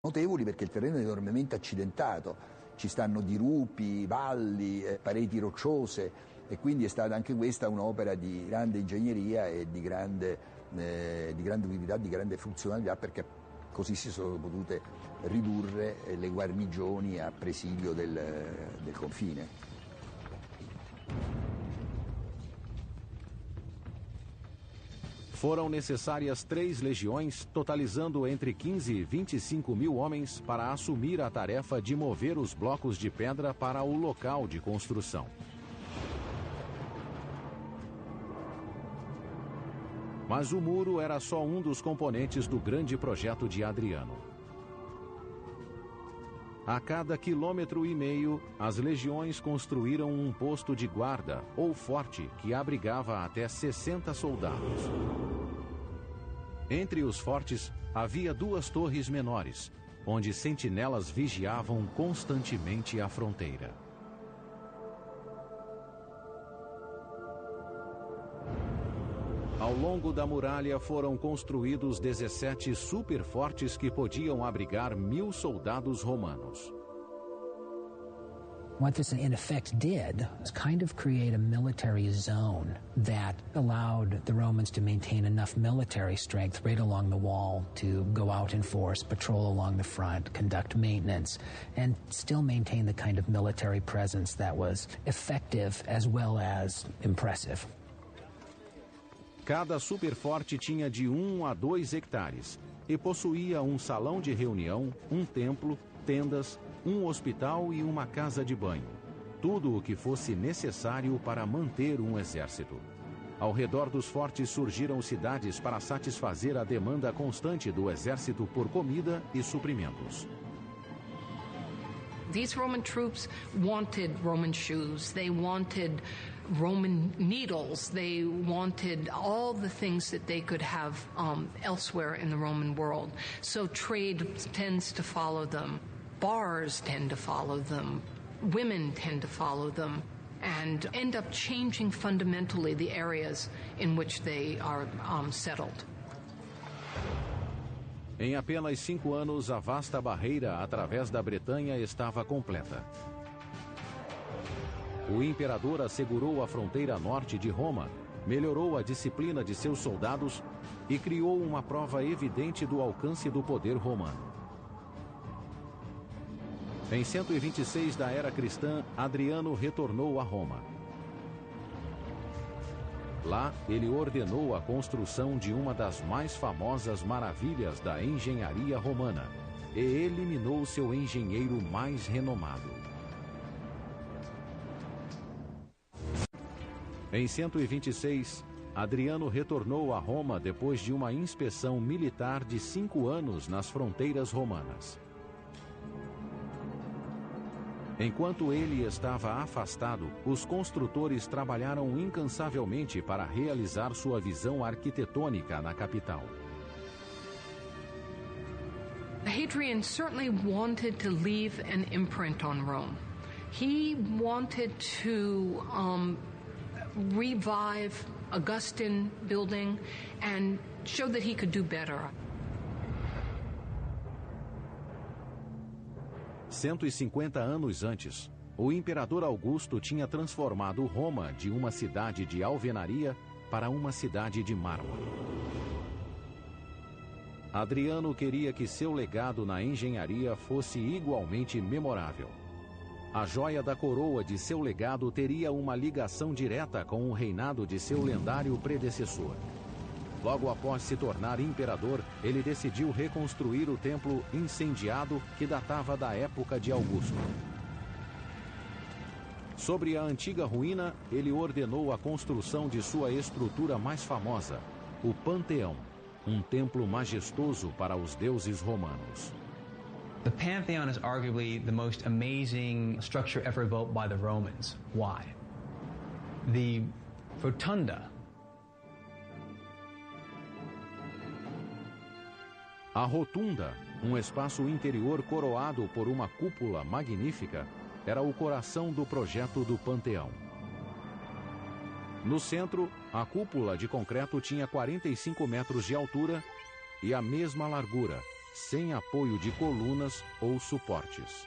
Notevoli perché il terreno è enormemente accidentato, ci stanno dirupi, valli, pareti rocciose e quindi è stata anche questa un'opera di grande ingegneria e di grande utilità, di grande funzionalità, perché così si sono potute ridurre le guarnigioni a presidio del confine. Foram necessárias 3 legiões, totalizando entre 15 e 25 mil homens, para assumir a tarefa de mover os blocos de pedra para o local de construção. Mas o muro era só um dos componentes do grande projeto de Adriano. A cada 1,5 quilômetro, as legiões construíram um posto de guarda, ou forte, que abrigava até 60 soldados. Entre os fortes, havia 2 torres menores, onde sentinelas vigiavam constantemente a fronteira. Ao longo da muralha foram construídos 17 superfortes que podiam abrigar 1.000 soldados romanos. What this in effect did was kind of create a military zone that allowed the Romans to maintain enough military strength right along the wall to go out in force, patrol along the front, conduct maintenance, and still maintain the kind of military presence that was effective as well as impressive. Cada superforte tinha de 1 a 2 hectares e possuía um salão de reunião, um templo, tendas, um hospital e uma casa de banho. Tudo o que fosse necessário para manter um exército. Ao redor dos fortes surgiram cidades para satisfazer a demanda constante do exército por comida e suprimentos. These Roman troops wanted Roman shoes, they wanted Roman needles, they wanted all the things that they could have elsewhere in the Roman world. So trade tends to follow them, bars tend to follow them, women tend to follow them, and end up changing fundamentally the areas in which they are settled. Em apenas 5 anos, a vasta barreira através da Bretanha estava completa. O imperador assegurou a fronteira norte de Roma, melhorou a disciplina de seus soldados e criou uma prova evidente do alcance do poder romano. Em 126 da era cristã, Adriano retornou a Roma. Lá, ele ordenou a construção de uma das mais famosas maravilhas da engenharia romana e eliminou seu engenheiro mais renomado. Em 126, Adriano retornou a Roma depois de uma inspeção militar de 5 anos nas fronteiras romanas. Enquanto ele estava afastado, os construtores trabalharam incansavelmente para realizar sua visão arquitetônica na capital. Hadrian certainly wanted to leave an imprint on Rome. He wanted to revive Augustan building and show that he could do better. 150 anos antes, o imperador Augusto tinha transformado Roma de uma cidade de alvenaria para uma cidade de mármore. Adriano queria que seu legado na engenharia fosse igualmente memorável. A joia da coroa de seu legado teria uma ligação direta com o reinado de seu lendário predecessor. Logo após se tornar imperador, ele decidiu reconstruir o templo incendiado que datava da época de Augusto. Sobre a antiga ruína, ele ordenou a construção de sua estrutura mais famosa, o Panteão, um templo majestoso para os deuses romanos. The Pantheon is arguably the most amazing structure ever built by the Romans. Why? The Rotunda. A Rotunda, um espaço interior coroado por uma cúpula magnífica, era o coração do projeto do Panteão. No centro, a cúpula de concreto tinha 45 metros de altura e a mesma largura, sem apoio de colunas ou suportes.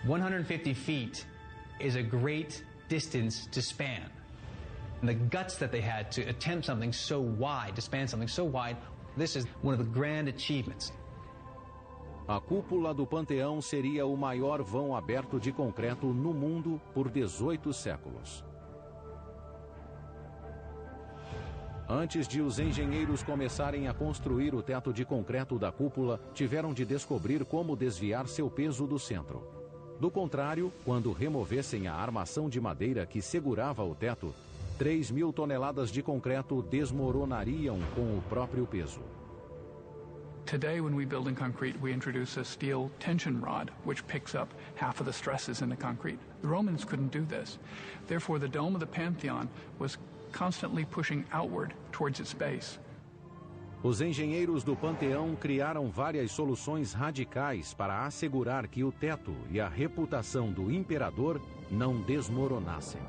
150 feet is a great distance to span. And the guts that they had to attempt something so wide, to span something so wide, this is one of the grand achievements. A cúpula do Panteão seria o maior vão aberto de concreto no mundo por 18 séculos. Antes de os engenheiros começarem a construir o teto de concreto da cúpula, tiveram de descobrir como desviar seu peso do centro. Do contrário, quando removessem a armação de madeira que segurava o teto, 3.000 toneladas de concreto desmoronariam com o próprio peso. Today, when we build in concrete, we introduce a steel tension rod, which picks up half of the stresses in the concrete. The Romans couldn't do this. Therefore, the dome of the Pantheon was constantly pushing outward towards its base. Os engenheiros do Panteão criaram várias soluções radicais para assegurar que o teto e a reputação do imperador não desmoronassem.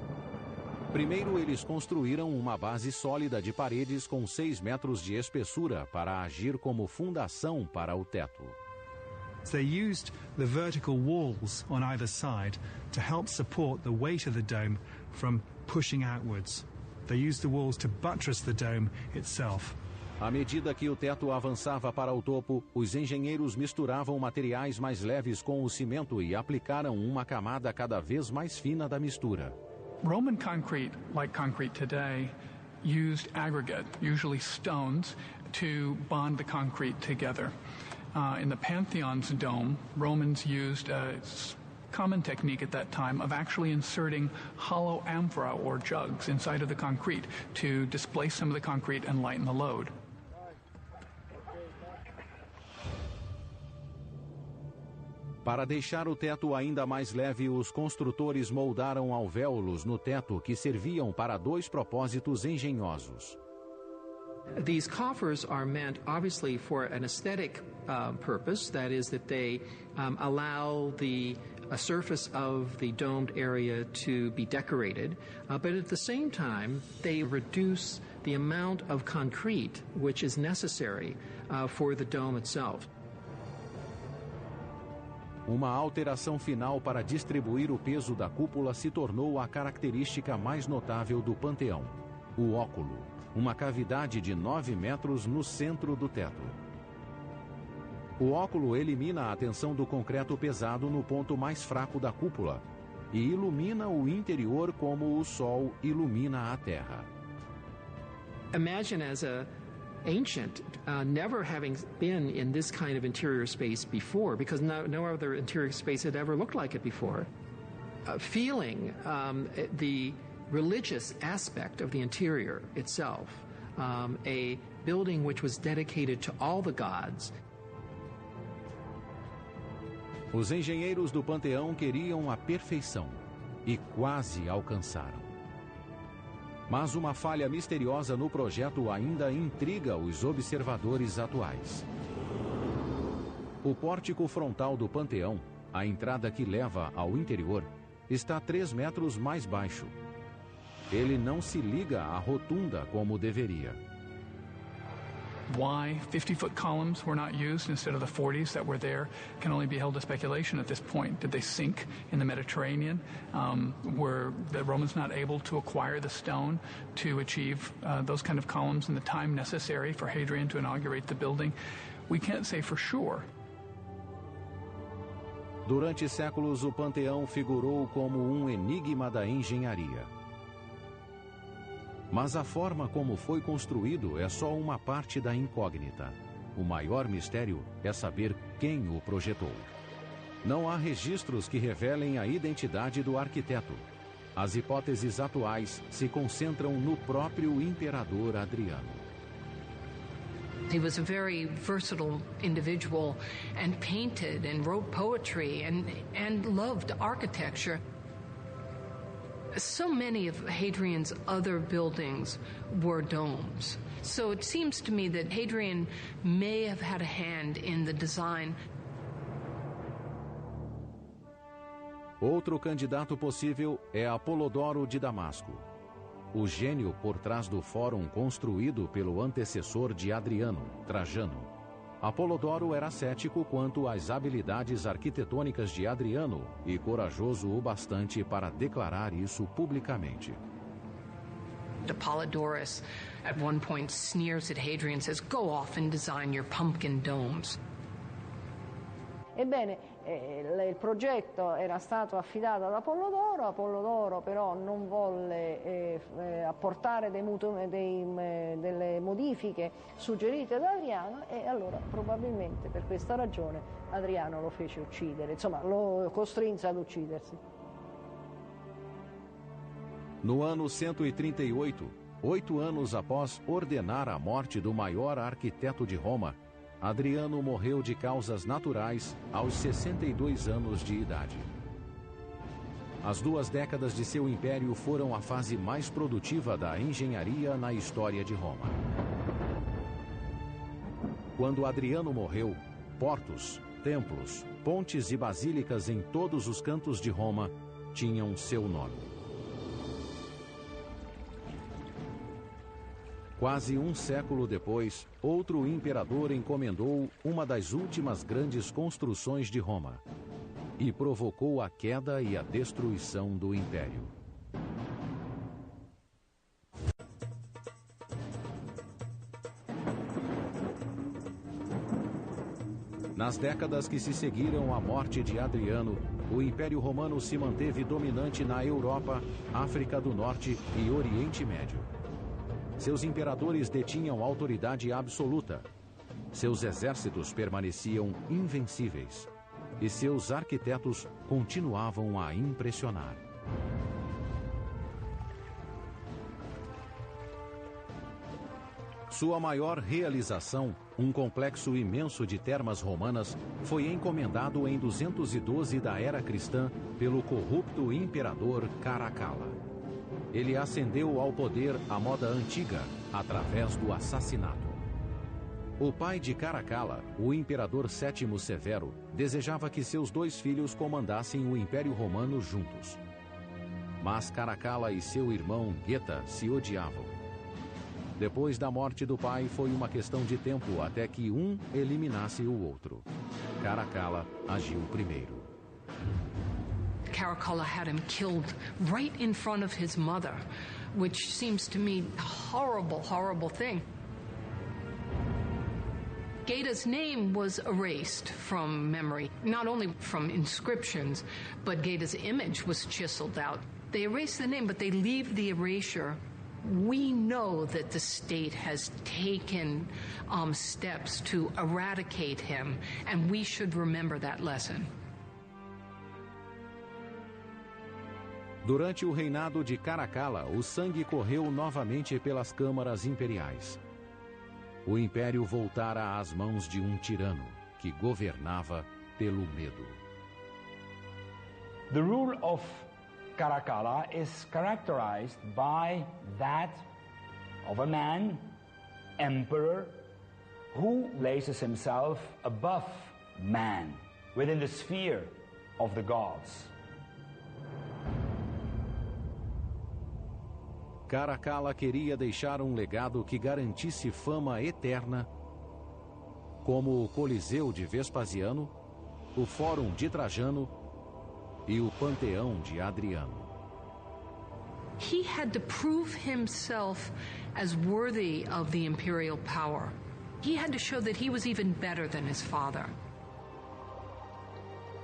Primeiro, eles construíram uma base sólida de paredes com 6 metros de espessura para agir como fundação para o teto. They used the vertical walls on either side to help support the weight of the dome from pushing outwards. They used the walls to buttress the dome itself. À medida que o teto avançava para o topo, os engenheiros misturavam materiais mais leves com o cimento e aplicaram uma camada cada vez mais fina da mistura. Roman concrete, like concrete today, used aggregate, usually stones, to bond the concrete together. In the Pantheon's dome, Romans used a common technique at that time of actually inserting hollow amphora or jugs inside of the concrete to displace some of the concrete and lighten the load. Para deixar o teto ainda mais leve, os construtores moldaram alvéolos no teto que serviam para 2 propósitos engenhosos. These coffers are meant, obviously, for an aesthetic purpose. That is, that they allow the surface of the domed area to be decorated. But at the same time, they reduce the amount of concrete which is necessary for the dome itself. Uma alteração final para distribuir o peso da cúpula se tornou a característica mais notável do Panteão: o óculo, uma cavidade de 9 metros no centro do teto. O óculo elimina a tensão do concreto pesado no ponto mais fraco da cúpula e ilumina o interior como o sol ilumina a terra. Imagine as a ancient, never having been in this kind of interior space before, because no other interior space had ever looked like it before. Feeling the religious aspect of the interior itself, a building which was dedicated to all the gods. Os engenheiros do Panteão queriam a perfeição e quase alcançaram. Mas uma falha misteriosa no projeto ainda intriga os observadores atuais. O pórtico frontal do Panteão, a entrada que leva ao interior, está 3 metros mais baixo. Ele não se liga à rotunda como deveria. Why 50-foot columns were not used instead of the 40s that were there can only be held to speculation at this point. Did they sink in the Mediterranean? Were the Romans not able to acquire the stone to achieve those kind of columns in the time necessary for Hadrian to inaugurate the building? We can't say for sure. Durante séculos, o Panteão figurou como um enigma da engenharia. Mas a forma como foi construído é só uma parte da incógnita. O maior mistério é saber quem o projetou. Não há registros que revelem a identidade do arquiteto. As hipóteses atuais se concentram no próprio imperador Adriano. He was a very versatile individual and painted and wrote poetry and loved architecture. So many of Hadrian's other buildings were domes. So it seems to me that Hadrian may have had a hand in the design. Outro candidato possível é Apolodoro de Damasco, o gênio por trás do fórum construído pelo antecessor de Adriano, Trajano. Apolodoro era cético quanto às habilidades arquitetônicas de Adriano e corajoso o bastante para declarar isso publicamente. Apollodorus at one point sneers at Hadrian and says, "Go off and design your pumpkin domes." Ebbene, il progetto era stato affidato ad Apollodoro, Apollodoro però non volle apportare delle modifiche suggerite da Adriano e allora probabilmente per questa ragione Adriano lo fece uccidere, insomma lo costrinse ad uccidersi. No ano 138, 8 anos após ordenar a morte do maior arquiteto de Roma, Adriano morreu de causas naturais aos 62 anos de idade. As 2 décadas de seu império foram a fase mais produtiva da engenharia na história de Roma. Quando Adriano morreu, portos, templos, pontes e basílicas em todos os cantos de Roma tinham seu nome. Quase um século depois, outro imperador encomendou uma das últimas grandes construções de Roma e provocou a queda e a destruição do império. Nas décadas que se seguiram à morte de Adriano, o Império Romano se manteve dominante na Europa, África do Norte e Oriente Médio. Seus imperadores detinham autoridade absoluta. Seus exércitos permaneciam invencíveis. E seus arquitetos continuavam a impressionar. Sua maior realização, um complexo imenso de termas romanas, foi encomendado em 212 da era cristã pelo corrupto imperador Caracalla. Ele ascendeu ao poder à moda antiga, através do assassinato. O pai de Caracalla, o imperador Sétimo Severo, desejava que seus 2 filhos comandassem o Império Romano juntos. Mas Caracalla e seu irmão Geta se odiavam. Depois da morte do pai, foi uma questão de tempo até que um eliminasse o outro. Caracalla agiu primeiro. Caracalla had him killed right in front of his mother, which seems to me a horrible, horrible thing. Geta's name was erased from memory, not only from inscriptions, but Geta's image was chiseled out. They erase the name, but they leave the erasure. We know that the state has taken steps to eradicate him, and we should remember that lesson. Durante o reinado de Caracalla, o sangue correu novamente pelas câmaras imperiais. O império voltara às mãos de um tirano, que governava pelo medo. The rule of Caracalla is characterized by that of a man, emperor, who places himself above man, within the sphere of the gods. Caracalla queria deixar um legado que garantisse fama eterna, como o Coliseu de Vespasiano, o Fórum de Trajano e o Panteão de Adriano. He had to prove himself as worthy of the imperial power. He had to show that he was even better than his father.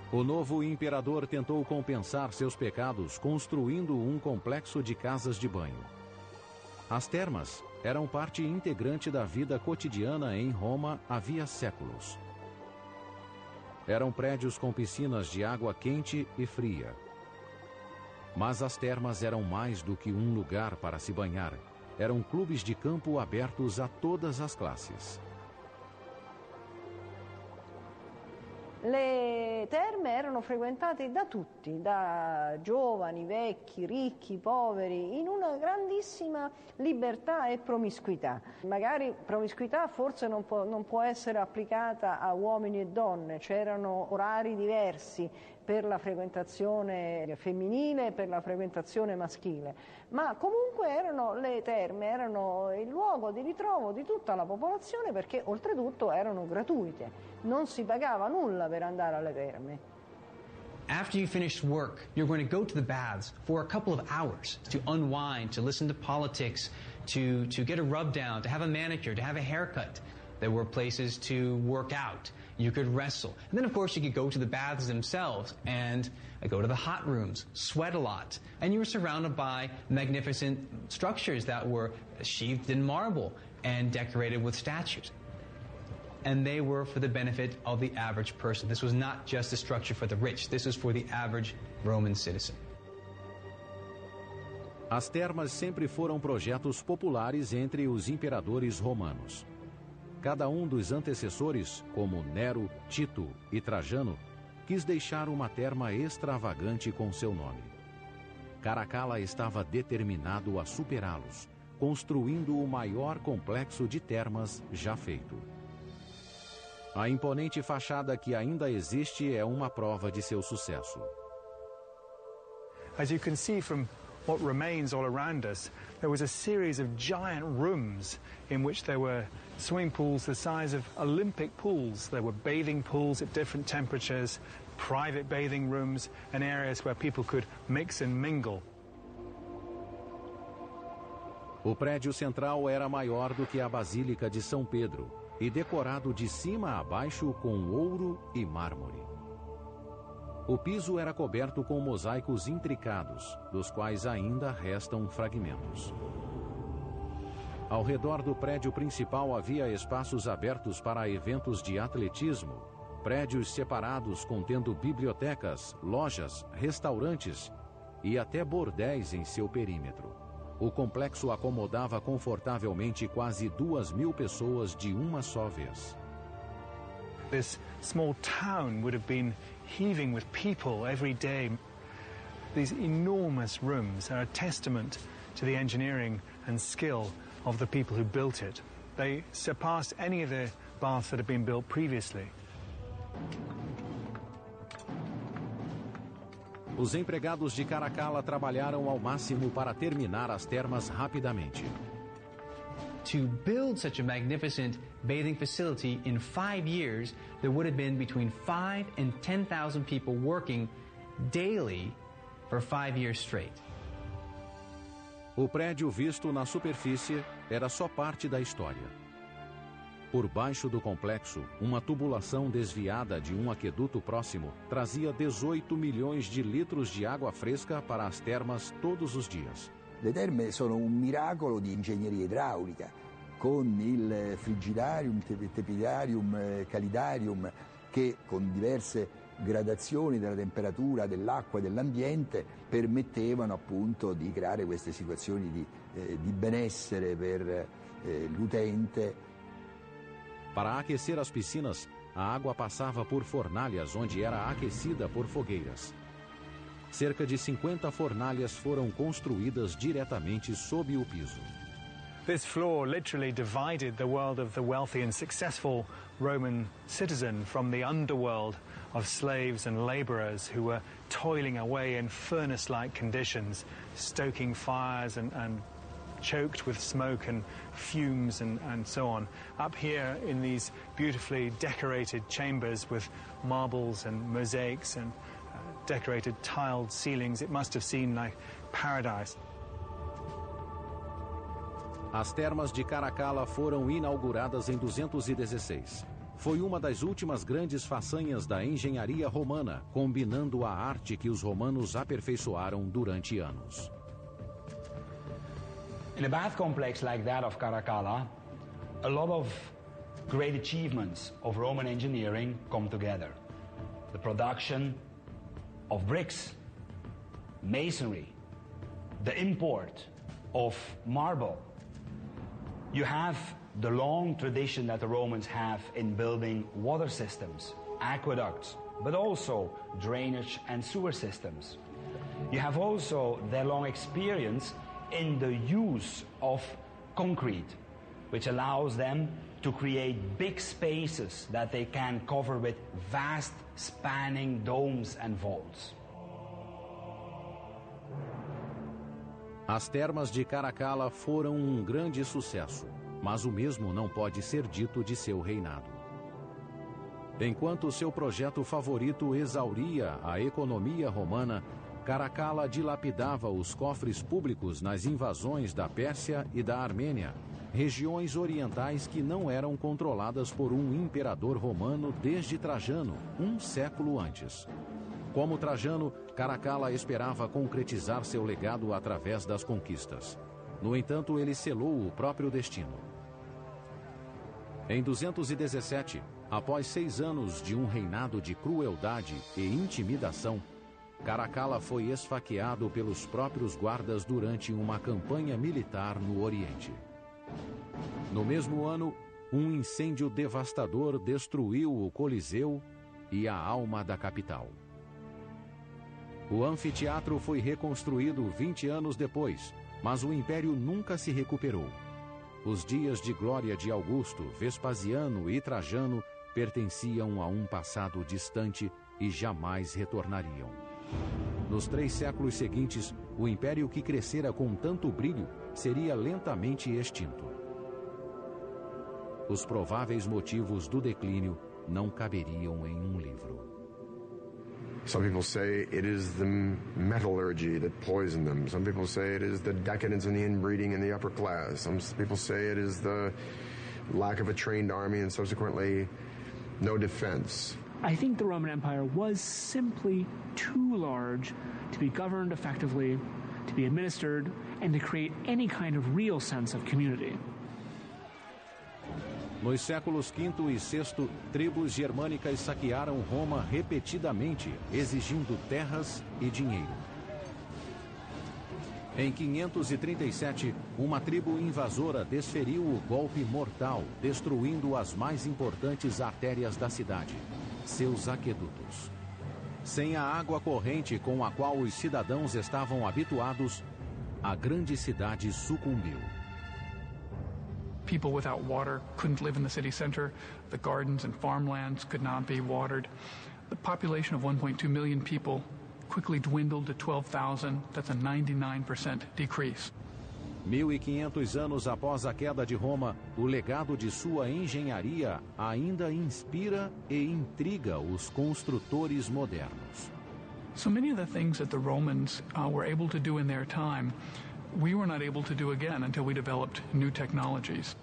O novo imperador tentou compensar seus pecados construindo um complexo de casas de banho. As termas eram parte integrante da vida cotidiana em Roma havia séculos. Eram prédios com piscinas de água quente e fria. Mas as termas eram mais do que um lugar para se banhar. Eram clubes de campo abertos a todas as classes. Le terme erano frequentate da tutti, da giovani, vecchi, ricchi, poveri, in una grandissima libertà e promiscuità. Magari promiscuità forse non può essere applicata a uomini e donne, c'erano orari diversi, per la frequentazione femminile e per la frequentazione maschile, ma comunque le terme erano il luogo di ritrovo di tutta la popolazione, perché oltretutto erano gratuite, non si pagava nulla per andare alle terme. After you finish work, you're going to go to the baths for a couple of hours to unwind, to listen to politics, to get a rub down, to have a manicure, to have a haircut. There were places to work out. You could wrestle. And then, of course, you could go to the baths themselves and go to the hot rooms, sweat a lot. And you were surrounded by magnificent structures that were sheathed in marble and decorated with statues. And they were for the benefit of the average person. This was not just a structure for the rich. This was for the average Roman citizen. As termas sempre foram projetos populares entre os imperadores romanos. Cada dos antecessores, como Nero, Tito e Trajano, quis deixar uma terma extravagante com seu nome. Caracalla estava determinado a superá-los, construindo o maior complexo de termas já feito. A imponente fachada que ainda existe é uma prova de seu sucesso. As you can see from what remains all around us, there was a series of giant rooms in which there were swimming pools the size of Olympic pools. There were bathing pools at different temperatures, private bathing rooms, and areas where people could mix and mingle. O prédio central era maior do que a Basílica de São Pedro e decorado de cima a baixo com ouro e mármore. O piso era coberto com mosaicos intricados, dos quais ainda restam fragmentos. Ao redor do prédio principal havia espaços abertos para eventos de atletismo, prédios separados contendo bibliotecas, lojas, restaurantes e até bordéis em seu perímetro. O complexo acomodava confortavelmente quase 2.000 pessoas de uma só vez. This small town would have been heaving with people every day. These enormous rooms are a testament to the engineering and skill of the people who built it. They surpassed any of the baths that had been built previously. Os empregados de Caracalla trabalharam ao máximo para terminar as termas rapidamente. To build such a magnificent bathing facility in 5 years, there would have been between 5,000 and 10,000 people working daily for 5 years straight. O prédio visto na superfície era só parte da história. Por baixo do complexo, uma tubulação desviada de um aqueduto próximo trazia 18 milhões de litros de água fresca para as termas todos os dias. Le terme sono un miracolo di ingegneria idraulica, con il frigidarium, tepidarium, calidarium, che con diverse gradazioni della temperatura dell'acqua e dell'ambiente permettevano appunto di creare queste situazioni di benessere per l'utente. Para aquecer as piscinas, a água passava por fornalhas onde era aquecida por fogueiras. Cerca de 50 fornalhas foram construídas diretamente sob o piso. This floor literally divided the world of the wealthy and successful Roman citizen from the underworld of slaves and laborers who were toiling away in furnace-like conditions, stoking fires and choked with smoke and fumes and so on. Up here in these beautifully decorated chambers with marbles and mosaics and decorated tiled ceilings, it must have seemed like paradise. As termas de Caracalla foram inauguradas em 216. Foi uma das últimas grandes façanhas da engenharia romana, combinando a arte que os romanos aperfeiçoaram durante anos. In a bath complex like that of Caracalla, a lot of great achievements of Roman engineering come together. The production of bricks, masonry, the import of marble. You have the long tradition that the Romans have in building water systems, aqueducts, but also drainage and sewer systems. You have also their long experience in the use of concrete, which allows them to create big spaces that they can cover with vast spanning domes and vaults. As termas de Caracalla foram um grande sucesso, mas o mesmo não pode ser dito de seu reinado. Enquanto seu projeto favorito exauria a economia romana, Caracalla dilapidava os cofres públicos nas invasões da Pérsia e da Armênia, regiões orientais que não eram controladas por um imperador romano desde Trajano, um século antes. Como Trajano, Caracalla esperava concretizar seu legado através das conquistas. No entanto, ele selou o próprio destino. Em 217, após 6 anos de um reinado de crueldade e intimidação, Caracalla foi esfaqueado pelos próprios guardas durante uma campanha militar no Oriente. No mesmo ano, um incêndio devastador destruiu o Coliseu e a alma da capital. O anfiteatro foi reconstruído 20 anos depois, mas o império nunca se recuperou. Os dias de glória de Augusto, Vespasiano e Trajano pertenciam a um passado distante e jamais retornariam. Nos 3 séculos seguintes, o império que crescera com tanto brilho seria lentamente extinto. Os prováveis motivos do declínio não caberiam em um livro. Some people say it is the metallurgy that poisoned them. Some people say it is the decadence and the inbreeding in the upper class. Some people say it is the lack of a trained army and subsequently no defense. I think the Roman Empire was simply too large to be governed effectively, to be administered, and to create any kind of real sense of community. Nos séculos V e VI, tribos germânicas saquearam Roma repetidamente, exigindo terras e dinheiro. Em 537, uma tribo invasora desferiu o golpe mortal, destruindo as mais importantes artérias da cidade, seus aquedutos. Sem a água corrente com a qual os cidadãos estavam habituados, a grande cidade sucumbiu. People without water couldn't live in the city center. The gardens and farmlands could not be watered. The population of 1.2 million people quickly dwindled to 12,000. That's a 99% decrease. 1500 anos após a queda de Roma, o legado de sua engenharia ainda inspira e intriga os construtores modernos. So many of the things that the Romans were able to do in their time, we were not able to do again until we developed new technologies.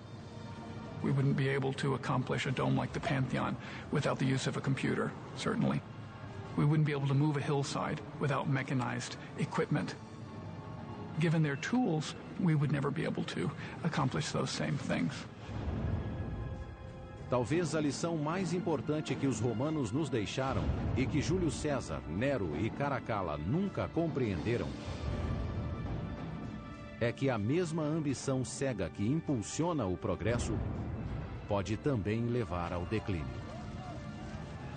We wouldn't be able to accomplish a dome like the Pantheon without the use of a computer, certainly. We wouldn't be able to move a hillside without mechanized equipment. Given their tools, we would never be able to accomplish those same things. Talvez a lição mais importante que os romanos nos deixaram e que Júlio César, Nero e Caracalla nunca compreenderam é que a mesma ambição cega que impulsiona o progresso pode também levar ao declínio.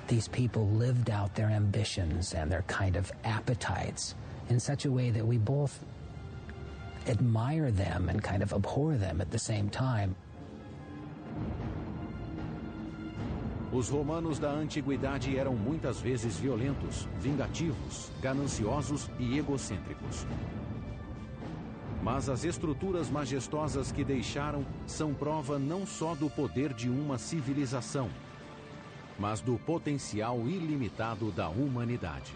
These people lived out their ambitions and their kind of appetites in such a way that we both admire them and kind of abhor them at the same time. Os romanos da antiguidade eram muitas vezes violentos, vingativos, gananciosos e egocêntricos. Mas as estruturas majestosas que deixaram são prova não só do poder de uma civilização, mas do potencial ilimitado da humanidade.